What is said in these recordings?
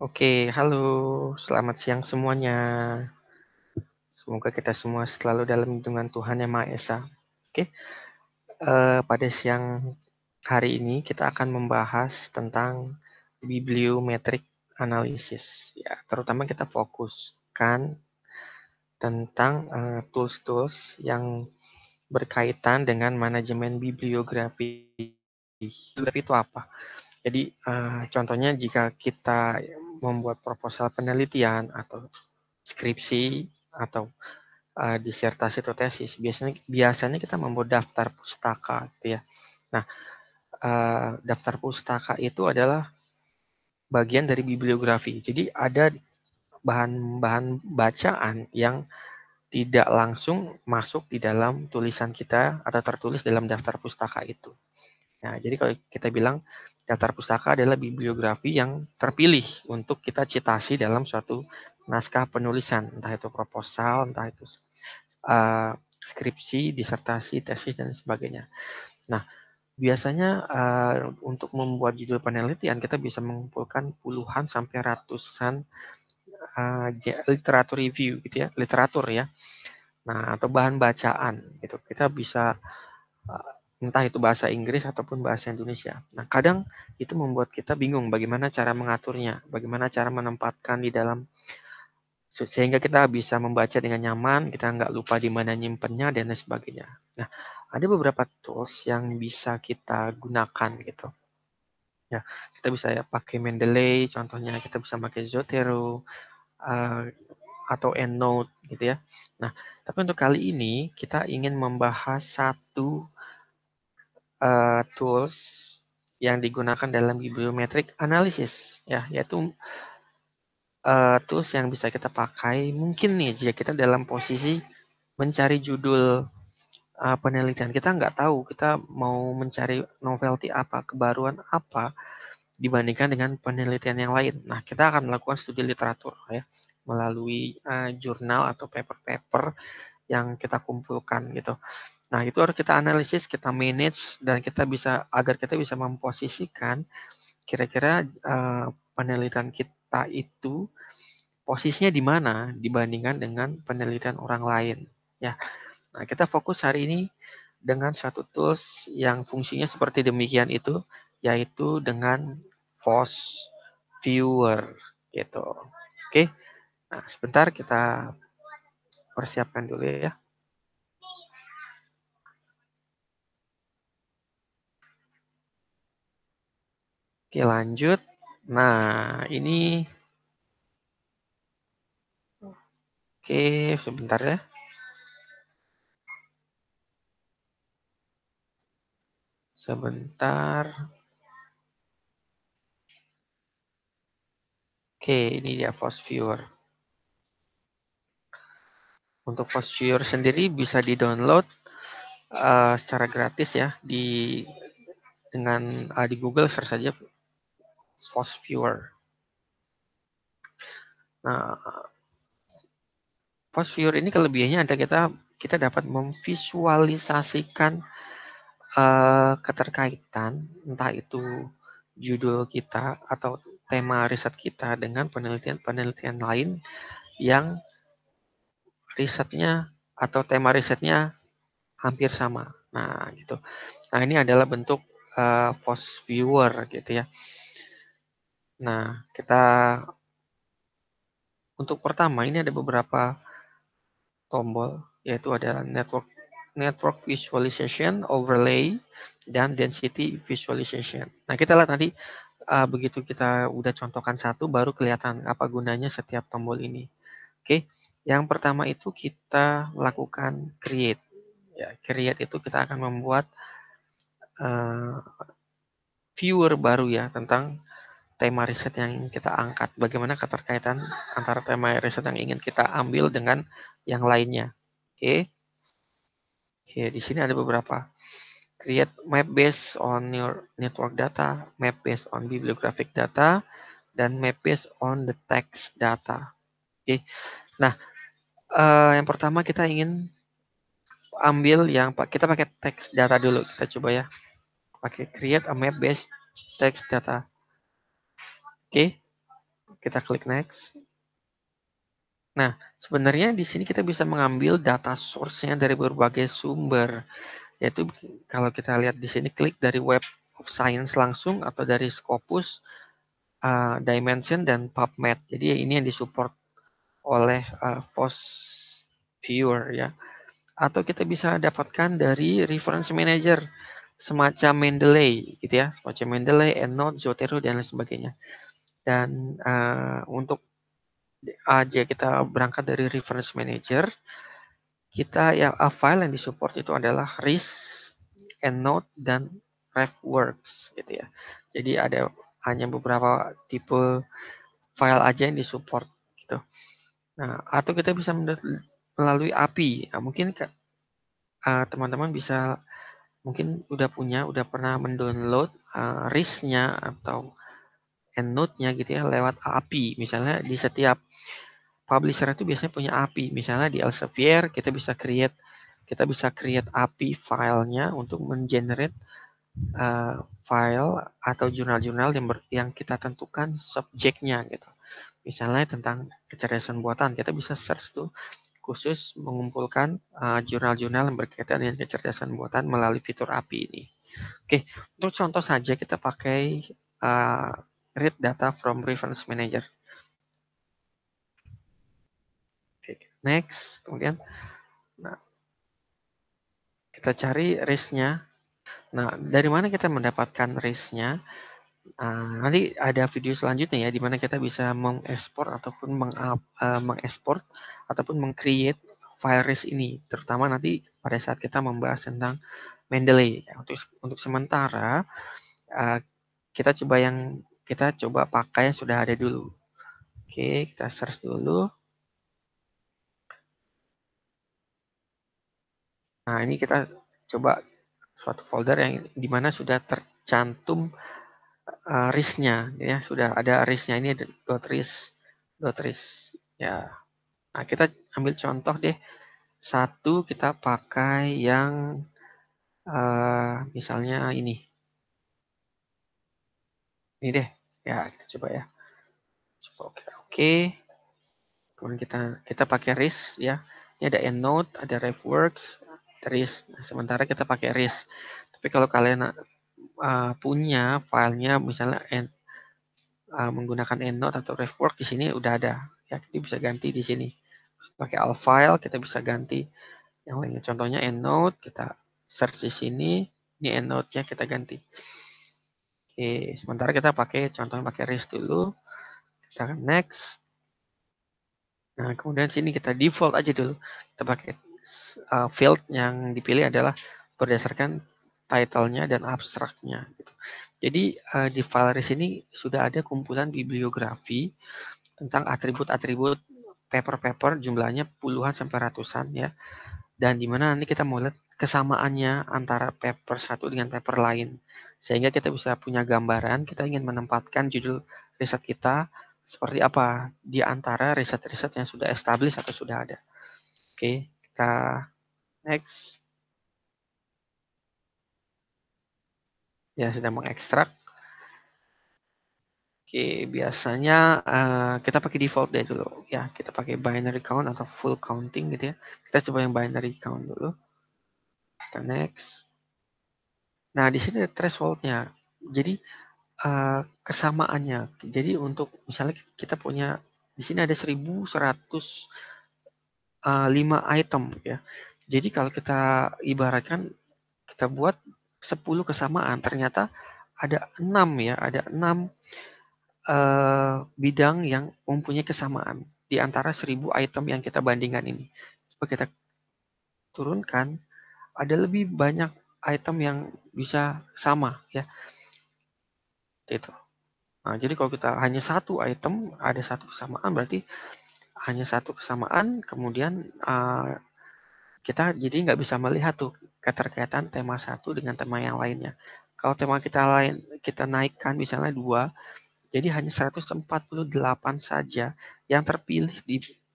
Oke, halo, selamat siang semuanya. Semoga kita semua selalu dalam lindungan Tuhan Yang Maha Esa. Oke, pada siang hari ini kita akan membahas tentang bibliometric analysis. Ya, terutama kita fokuskan tentang tools-tools yang berkaitan dengan manajemen bibliografi. Bibliografi itu apa? Jadi contohnya jika kita membuat proposal penelitian atau skripsi atau disertasi atau tesis, biasanya kita membuat daftar pustaka, gitu ya. Nah, daftar pustaka itu adalah bagian dari bibliografi. Jadi ada bahan-bahan bacaan yang tidak langsung masuk di dalam tulisan kita atau tertulis dalam daftar pustaka itu. Nah, jadi kalau kita bilang daftar pustaka adalah bibliografi yang terpilih untuk kita citasi dalam suatu naskah penulisan, entah itu proposal, entah itu skripsi, disertasi, tesis, dan sebagainya. Nah, biasanya untuk membuat judul penelitian kita bisa mengumpulkan puluhan sampai ratusan literatur review gitu ya, literatur ya. Nah, atau bahan bacaan gitu. Kita bisa entah itu bahasa Inggris ataupun bahasa Indonesia. Nah, kadang itu membuat kita bingung bagaimana cara mengaturnya, bagaimana cara menempatkan di dalam sehingga kita bisa membaca dengan nyaman, kita nggak lupa di mana nyimpennya dan lain sebagainya. Nah, ada beberapa tools yang bisa kita gunakan gitu. Ya, kita bisa ya pakai Mendeley, contohnya kita bisa pakai Zotero uh, atau EndNote gitu ya. Nah, tapi untuk kali ini kita ingin membahas satu tools yang digunakan dalam bibliometric analysis ya, yaitu tools yang bisa kita pakai mungkin nih jika kita dalam posisi mencari judul penelitian. Kita nggak tahu kita mau mencari novelty apa, kebaruan apa dibandingkan dengan penelitian yang lain. Nah, kita akan melakukan studi literatur ya melalui jurnal atau paper-paper yang kita kumpulkan gitu. Nah, itu harus kita analisis, kita manage, dan kita bisa agar kita bisa memposisikan kira-kira penelitian kita itu posisinya di mana dibandingkan dengan penelitian orang lain. Ya, nah kita fokus hari ini dengan satu tools yang fungsinya seperti demikian itu, yaitu dengan FOSS Viewer gitu. Oke, nah sebentar kita persiapkan dulu ya. Oke, lanjut. Nah, ini oke, sebentar ya. Sebentar. Oke, ini dia FOSS Viewer. Untuk FOSS Viewer sendiri bisa di-download secara gratis ya di Google search saja FOSS Viewer. Nah, FOSS Viewer ini kelebihannya ada kita dapat memvisualisasikan keterkaitan entah itu judul kita atau tema riset kita dengan penelitian-penelitian lain yang risetnya atau tema risetnya hampir sama. Nah, gitu. Nah, ini adalah bentuk FOSS Viewer gitu ya. Nah, kita untuk pertama ini ada beberapa tombol, yaitu ada network visualization, overlay, dan density visualization. Nah, kita lihat nanti begitu kita udah contohkan satu, baru kelihatan apa gunanya setiap tombol ini. Oke, yang pertama itu kita lakukan create. Ya, create itu kita akan membuat viewer baru ya tentang tema riset yang ingin kita angkat. Bagaimana keterkaitan antara tema riset yang ingin kita ambil dengan yang lainnya. Oke. Oke, di sini ada beberapa. Create map based on your network data, map based on bibliographic data, dan map based on the text data. Oke. Nah, yang pertama kita ingin ambil yang kita pakai text data dulu. Kita coba ya. Pakai create a map based text data. Oke. Kita klik next. Nah, sebenarnya di sini kita bisa mengambil data source-nya dari berbagai sumber. Yaitu kalau kita lihat di sini, klik dari Web of Science langsung atau dari Scopus, Dimension, dan PubMed. Jadi ini yang disupport oleh FOSS Viewer ya. Atau kita bisa dapatkan dari Reference Manager semacam Mendeley gitu ya, semacam Mendeley, EndNote, Zotero, dan lain sebagainya. Dan untuk aja kita berangkat dari Reference Manager, kita ya file yang disupport itu adalah RIS, EndNote, dan RefWorks gitu ya. Jadi ada hanya beberapa tipe file aja yang disupport gitu. Nah, atau kita bisa melalui API. Nah, mungkin teman-teman bisa mungkin udah pernah mendownload RIS-nya atau EndNote-nya gitu ya lewat API. Misalnya di setiap publisher itu biasanya punya API. Misalnya di Elsevier kita bisa create API filenya untuk mengenerate file atau jurnal-jurnal yang kita tentukan subjeknya gitu. Misalnya tentang kecerdasan buatan, kita bisa search tuh khusus mengumpulkan jurnal-jurnal yang berkaitan dengan kecerdasan buatan melalui fitur API ini. Oke, untuk contoh saja kita pakai read data from reference manager. Oke, next, kemudian nah, kita cari RIS-nya. Nah, dari mana kita mendapatkan RIS-nya? Nanti ada video selanjutnya ya, di mana kita bisa mengekspor ataupun mengekspor ataupun meng-create file RIS ini, terutama nanti pada saat kita membahas tentang Mendeley. Untuk sementara kita coba pakai yang sudah ada dulu. Oke, kita search dulu. Nah, ini kita coba suatu folder yang dimana sudah tercantum RIS-nya ya, sudah ada RIS-nya, ini ada .ris ya. Nah, kita ambil contoh deh. Satu kita pakai yang misalnya ini. Ini deh. Ya, kita coba ya. Coba oke. Kemudian kita pakai RIS ya. Ini ada EndNote, ada RefWorks, RIS. Nah, sementara kita pakai RIS. Tapi kalau kalian punya filenya misalnya menggunakan EndNote atau RefWorks, di sini udah ada. Ya, kita bisa ganti di sini. Pakai all file kita bisa ganti yang lainnya. Contohnya EndNote, kita search di sini. Ini EndNote-nya kita ganti. Oke, sementara kita contohnya pakai RIS dulu. Kita next. Nah, kemudian sini kita default aja dulu. Kita pakai field yang dipilih adalah berdasarkan title-nya dan abstraknya. Gitu. Jadi di file RIS ini sudah ada kumpulan bibliografi tentang atribut-atribut paper-paper, jumlahnya puluhan sampai ratusan ya. Dan di mana nanti kita mau lihat kesamaannya antara paper satu dengan paper lain. Sehingga kita bisa punya gambaran, kita ingin menempatkan judul riset kita seperti apa di antara riset-riset yang sudah established atau sudah ada. Oke, kita next. Ya, sedang mengekstrak. Oke, biasanya kita pakai default deh dulu. Ya, kita pakai binary count atau full counting gitu ya. Kita coba yang binary count dulu. Kita next. Nah, di sini ada threshold-nya. Jadi kesamaannya. Jadi untuk misalnya kita punya di sini ada 1105 item ya. Jadi kalau kita ibaratkan kita buat 10 kesamaan, ternyata ada 6 ya, ada 6 bidang yang mempunyai kesamaan di antara 1000 item yang kita bandingkan ini. Coba kita turunkan, ada lebih banyak item yang bisa sama ya. Itu. Nah, jadi kalau kita hanya satu item, ada satu kesamaan, berarti hanya satu kesamaan, kemudian kita jadi nggak bisa melihat tuh keterkaitan tema satu dengan tema yang lainnya. Kalau tema kita naikkan misalnya 2, jadi hanya 148 saja yang terpilih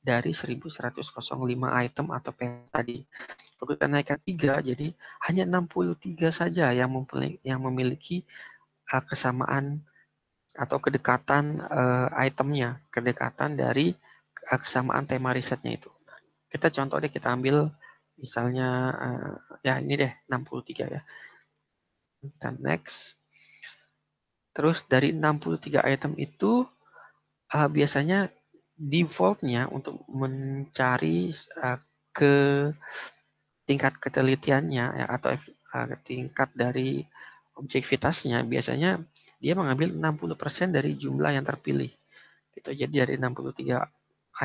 dari 1105 item atau peta tadi. Kalau kita naikkan 3, jadi hanya 63 saja yang memiliki kesamaan atau kedekatan itemnya, kedekatan dari kesamaan tema risetnya itu. Kita contoh deh, kita ambil misalnya ya ini deh 63 ya. Dan next. Terus dari 63 item itu biasanya defaultnya untuk mencari ke tingkat ketelitiannya ya, atau tingkat dari objektivitasnya, biasanya dia mengambil 60% dari jumlah yang terpilih. Gitu. Jadi dari 63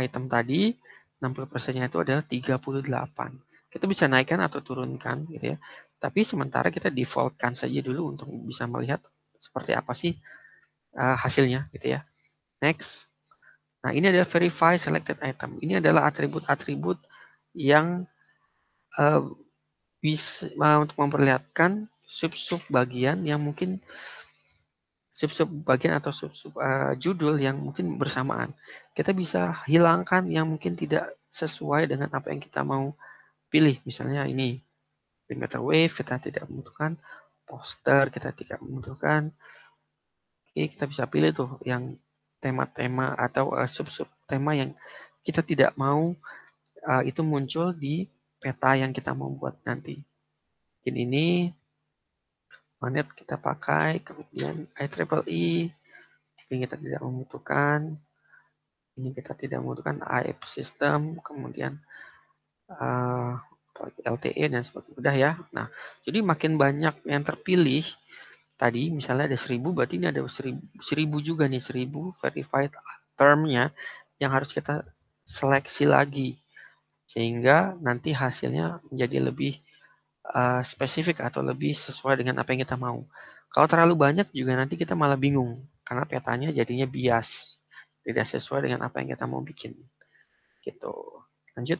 item tadi, 60%-nya itu adalah 38. Kita bisa naikkan atau turunkan gitu ya. Tapi sementara kita defaultkan saja dulu untuk bisa melihat seperti apa sih hasilnya gitu ya. Next. Nah, ini adalah verify selected item. Ini adalah atribut-atribut yang bisa untuk memperlihatkan sub-sub bagian yang mungkin sub-sub bagian atau sub-sub judul yang mungkin bersamaan. Kita bisa hilangkan yang mungkin tidak sesuai dengan apa yang kita mau pilih. Misalnya ini, perimeter wave kita tidak membutuhkan, poster kita tidak membutuhkan. Oke, kita bisa pilih tuh yang tema-tema atau sub-sub tema yang kita tidak mau itu muncul di peta yang kita mau buat nanti. Mungkin ini magnet kita pakai, kemudian IEEE, ini kita tidak membutuhkan, ini kita tidak membutuhkan AF system, kemudian LTE dan sebagainya. Udah ya. Nah, jadi makin banyak yang terpilih, tadi misalnya ada 1000, berarti ini ada 1000 juga nih, 1000 verified termnya yang harus kita seleksi lagi. Sehingga nanti hasilnya menjadi lebih spesifik atau lebih sesuai dengan apa yang kita mau. Kalau terlalu banyak juga nanti kita malah bingung karena petanya jadinya bias, tidak sesuai dengan apa yang kita mau bikin. Gitu. Lanjut,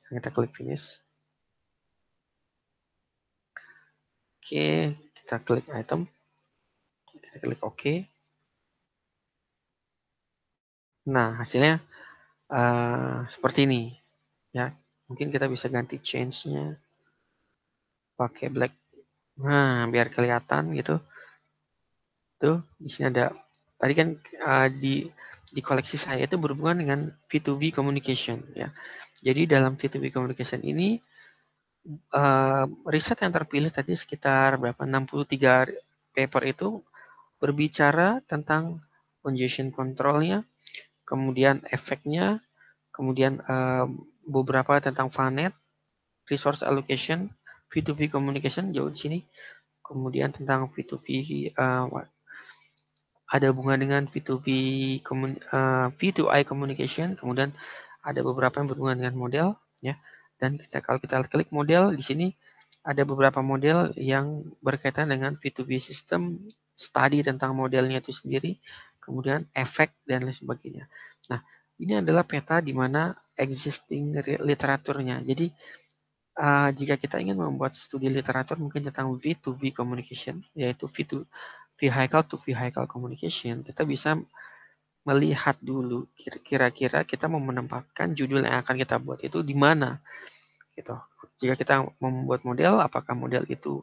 kita klik finish. Oke, kita klik item, kita klik OK. Nah, hasilnya seperti ini. Ya, mungkin kita bisa ganti change-nya pakai black. Nah, biar kelihatan gitu. Tuh, di sini ada. Tadi kan di koleksi saya itu berhubungan dengan V2V communication ya. Jadi dalam V2V communication ini riset yang terpilih tadi sekitar berapa 63 paper itu berbicara tentang congestion controlnya, kemudian efeknya, kemudian beberapa tentang VANET, resource allocation, V2V communication jauh di sini, kemudian tentang V2V ada hubungan dengan V2I communication, kemudian ada beberapa yang berhubungan dengan model, ya. Dan kalau kita klik model di sini ada beberapa model yang berkaitan dengan V2V system, study tentang modelnya itu sendiri, kemudian efek dan lain sebagainya. Nah, ini adalah peta di mana existing literaturnya. Jadi jika kita ingin membuat studi literatur mungkin tentang V2V communication, yaitu vehicle to vehicle communication, kita bisa melihat dulu kira-kira kita mau menempatkan judul yang akan kita buat itu di mana gitu. Jika kita membuat model, apakah model itu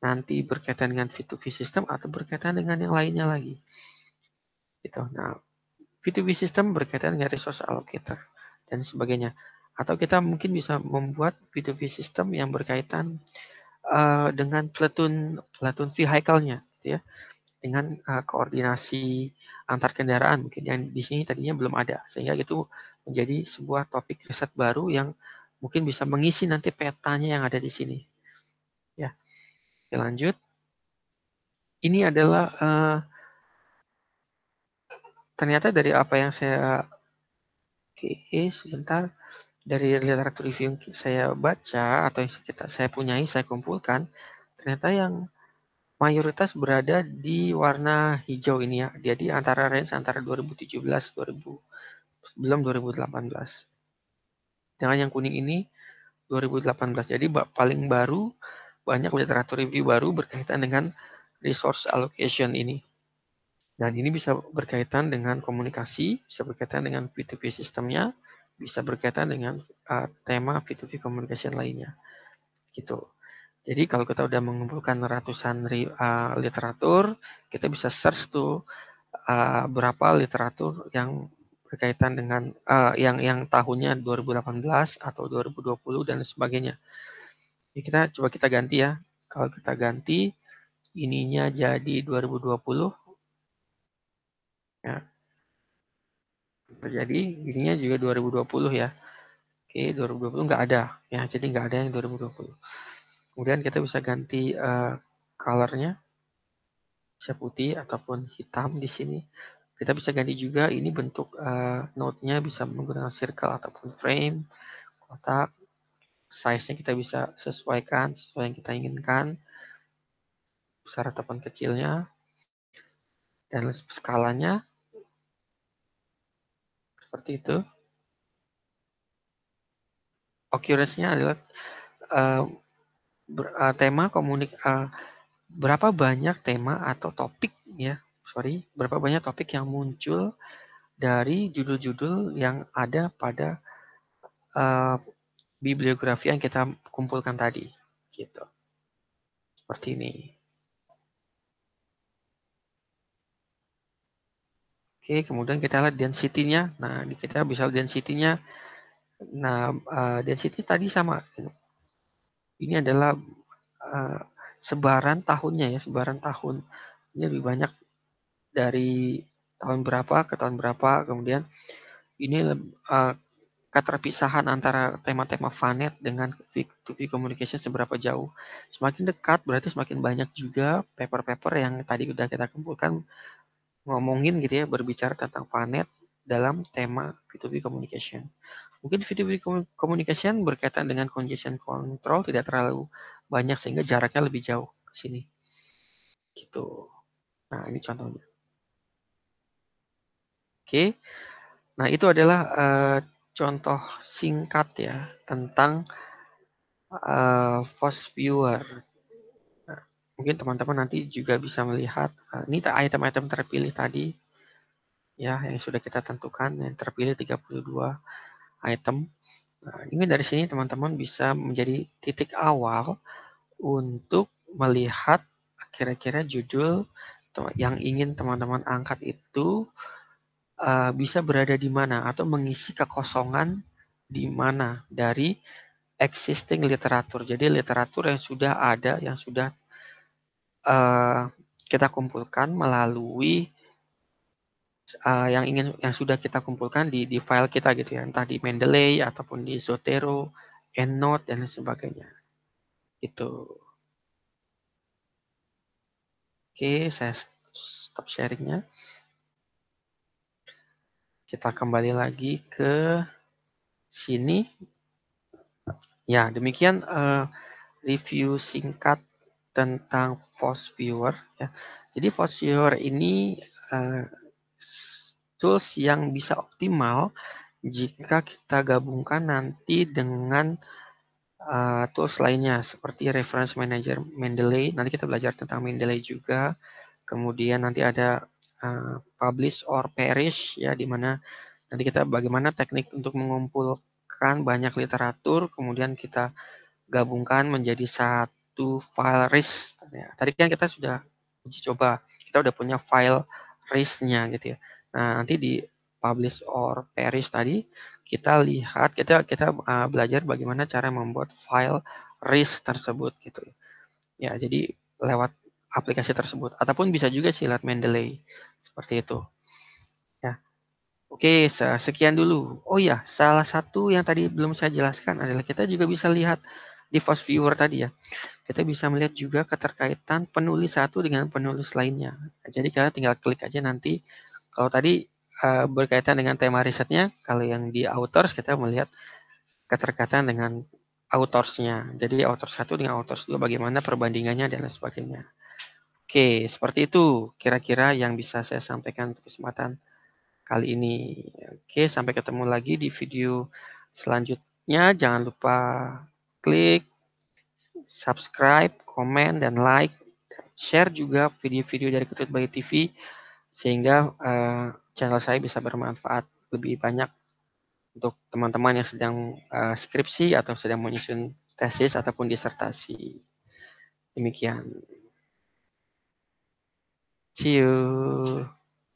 nanti berkaitan dengan V2V system atau berkaitan dengan yang lainnya lagi gitu. Nah, V2V system berkaitan dengan resource allocator dan sebagainya, atau kita mungkin bisa membuat V2V system yang berkaitan dengan platoon vehicle-nya gitu ya, dengan koordinasi antar kendaraan mungkin yang di sini tadinya belum ada, sehingga itu menjadi sebuah topik riset baru yang mungkin bisa mengisi nanti petanya yang ada di sini. Ya, oke, lanjut. Ini adalah ternyata dari apa yang saya sebentar, dari literatur review yang saya baca atau yang saya punyai, saya kumpulkan, ternyata yang mayoritas berada di warna hijau ini ya. Jadi antara range antara 2017 sebelum 2018. Dengan yang kuning ini 2018. Jadi paling baru, banyak literatur review baru berkaitan dengan resource allocation ini. Dan ini bisa berkaitan dengan komunikasi, bisa berkaitan dengan V2V sistemnya, bisa berkaitan dengan tema V2V communication lainnya. Gitu. Jadi kalau kita udah mengumpulkan ratusan literatur, kita bisa search tuh berapa literatur yang berkaitan dengan yang tahunnya 2018 atau 2020 dan sebagainya. Jadi kita ganti ya. Kalau kita ganti ininya jadi 2020 ya. Jadi ininya juga 2020 ya. Oke, 2020 nggak ada ya. Jadi nggak ada yang 2020. Kemudian kita bisa ganti colornya, bisa putih ataupun hitam di sini. Kita bisa ganti juga ini bentuk note-nya bisa menggunakan circle ataupun frame, kotak. Size-nya kita bisa sesuaikan sesuai yang kita inginkan, besar ataupun kecilnya, dan skalanya seperti itu. Occurrence-nya adalah tema berapa banyak tema atau topik ya, berapa banyak topik yang muncul dari judul-judul yang ada pada bibliografi yang kita kumpulkan tadi, gitu. Seperti ini. Oke, kemudian kita lihat density-nya. Nah, kita bisa lihat density-nya. Nah, density tadi sama. Ini adalah sebaran tahunnya ya, sebaran tahun. Ini lebih banyak dari tahun berapa ke tahun berapa. Kemudian ini keterpisahan antara tema-tema VANET dengan V2V communication seberapa jauh. Semakin dekat berarti semakin banyak juga paper-paper yang tadi sudah kita kumpulkan ngomongin gitu ya, berbicara tentang VANET dalam tema V2V communication. Mungkin V2V communication berkaitan dengan congestion control tidak terlalu banyak sehingga jaraknya lebih jauh ke sini. Gitu. Nah, ini contohnya. Oke. Nah, itu adalah contoh singkat ya tentang Force Viewer. Nah, mungkin teman-teman nanti juga bisa melihat ini item-item terpilih tadi ya yang sudah kita tentukan, yang terpilih 32 item. Nah, ini dari sini teman-teman bisa menjadi titik awal untuk melihat kira-kira judul yang ingin teman-teman angkat itu bisa berada di mana atau mengisi kekosongan di mana dari existing literatur. Jadi literatur yang sudah ada, yang sudah kita kumpulkan melalui yang sudah kita kumpulkan di file kita gitu ya, entah di Mendeley ataupun di Zotero, EndNote dan sebagainya. Itu. Oke, saya stop sharingnya. Kita kembali lagi ke sini. Ya, demikian review singkat tentang Force Viewer. Ya. Jadi Force Viewer ini tools yang bisa optimal jika kita gabungkan nanti dengan tools lainnya seperti Reference Manager Mendeley. Nanti kita belajar tentang Mendeley juga. Kemudian nanti ada Publish or Perish ya, di mana nanti kita bagaimana teknik untuk mengumpulkan banyak literatur, kemudian kita gabungkan menjadi satu file RIS. Ya, tadi kan kita sudah uji coba, kita udah punya file RIS-nya gitu ya. Nah, nanti di Publish or Perish tadi kita lihat, kita belajar bagaimana cara membuat file RIS tersebut gitu. Ya, jadi lewat aplikasi tersebut ataupun bisa juga sih lewat Mendeley seperti itu. Ya. Oke, sekian dulu. Oh ya, salah satu yang tadi belum saya jelaskan adalah kita juga bisa lihat di Fast Viewer tadi ya. Kita bisa melihat juga keterkaitan penulis satu dengan penulis lainnya. Jadi kalian tinggal klik aja nanti. Kalau tadi berkaitan dengan tema risetnya, kalau yang di authors kita melihat keterkaitan dengan autorsnya. Jadi author satu dengan authors dua bagaimana perbandingannya dan lain sebagainya. Oke, seperti itu kira-kira yang bisa saya sampaikan untuk kesempatan kali ini. Oke, sampai ketemu lagi di video selanjutnya. Jangan lupa klik subscribe, komen, dan like. Share juga video-video dari Ketut Bayu TV sehingga channel saya bisa bermanfaat lebih banyak untuk teman-teman yang sedang skripsi atau sedang menyusun tesis ataupun disertasi. Demikian. See you.